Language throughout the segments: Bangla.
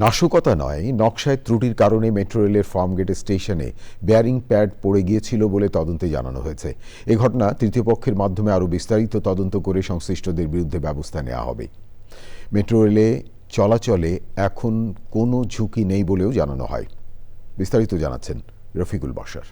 নাশকতা নয়, নকশায় ত্রুটির কারণে মেট্রো রেলের ফার্মগেট স্টেশনে বেয়ারিং প্যাড পড়ে গিয়েছিল বলে তদন্তে জানানো হয়েছে। এ ঘটনা তৃতীয় পক্ষের মাধ্যমে আরও বিস্তারিত তদন্ত করে সংশ্লিষ্টদের বিরুদ্ধে ব্যবস্থা নেওয়া হবে। মেট্রো রেলে চলাচলে এখন কোনো ঝুঁকি নেই বলেও জানানো হয়। বিস্তারিত জানাচ্ছেন রফিকুল বাশার।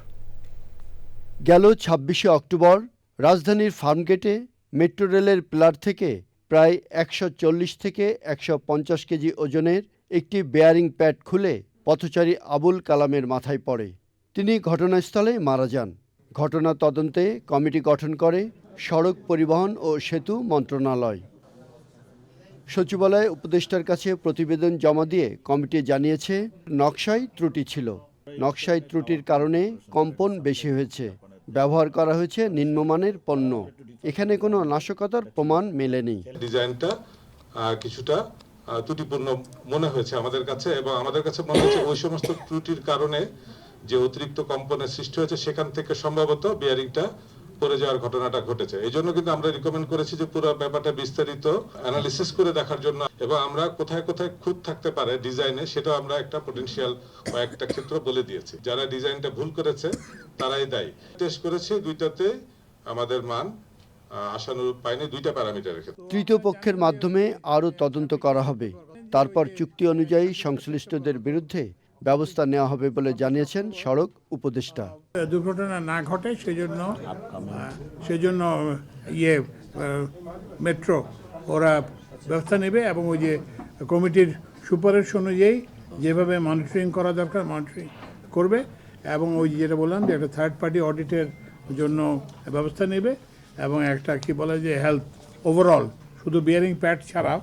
গেল ২৬শে অক্টোবর রাজধানীর ফার্মগেটে মেট্রো রেলের পিলার থেকে প্রায় ১৪০ থেকে ১৫০ কেজি ওজনের একটি বেয়ারিং প্যাড খুলে পথচারী আবুল কালামের মাথায় পড়ে। তিনি ঘটনাস্থলে মারা যান। ঘটনা তদন্তে কমিটি গঠন করে সড়ক পরিবহন ও সেতু মন্ত্রণালয়। সচিবালয়ে উপদেষ্টার কাছে প্রতিবেদন জমা দিয়ে কমিটি জানিয়েছে, নকশায় ত্রুটি ছিল। নকশায় ত্রুটির কারণে কম্পন বেশি হয়েছে। ব্যবহার করা হয়েছে নিম্নমানের পণ্য। এখানে কোনো নাশকতার প্রমাণ মেলেনি। ডিজাইনটা কিছুটা ত্রুটিপূর্ণ মনে হয়েছে আমাদের কাছে, এবং আমাদের কাছে মনে হচ্ছে ওই সমস্ত ত্রুটির কারণে যে অতিরিক্ত কম্পনের সৃষ্টি হয়েছে সেখান থেকে সম্ভবত বিয়ারিংটা পড়ে যাওয়ার ঘটনাটা ঘটেছে। এই জন্য কিন্তু আমরা রিকমেন্ড করেছি যে পুরো ব্যাপারটা বিস্তারিত অ্যানালিসিস করে দেখার জন্য, এবং আমরা কোথায় কোথায় খুঁত থাকতে পারে ডিজাইনে সেটাও আমরা একটা পটেনশিয়াল কয়েকটা ক্ষেত্র বলে দিয়েছি। যারা ডিজাইনটা ভুল করেছে তারাই দায়ী। টেস্ট করেছি, দুইটাতে আমাদের মান আশানুরূপ পায়নি, দুইটা প্যারামিটারের ক্ষেত্রে। তৃতীয় পক্ষের মাধ্যমে আরও তদন্ত করা হবে। তারপর চুক্তি অনুযায়ী সংশ্লিষ্টদের বিরুদ্ধে ব্যবস্থা নেওয়া হবে বলে জানিয়েছেন সড়ক উপদেষ্টা। দুর্ঘটনা না ঘটে সেজন্য মেট্রো ওরা ব্যবস্থা নেবে, এবং ওই যে কমিটির সুপারিশ অনুযায়ী যেভাবে মনিটরিং করা দরকার মনিটরিং করবে, এবং ওই যেটা বললাম যে একটা থার্ড পার্টি অডিটের জন্য ব্যবস্থা নেবে, এবং একটা কি বলে যে হেলথ ওভারঅল শুধু বিয়ারিং প্যাড ছাড়াও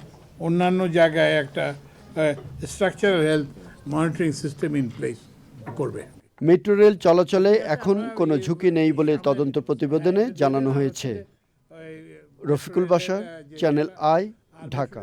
অন্যান্য জায়গায় একটা structural health monitoring system in place করবে। মেট্রো রেল চলাচলে এখন কোনো ঝুঁকি নেই বলে তদন্ত প্রতিবেদনে জানানো হয়েছে। Rafiqul Bashar, channel I, Dhaka.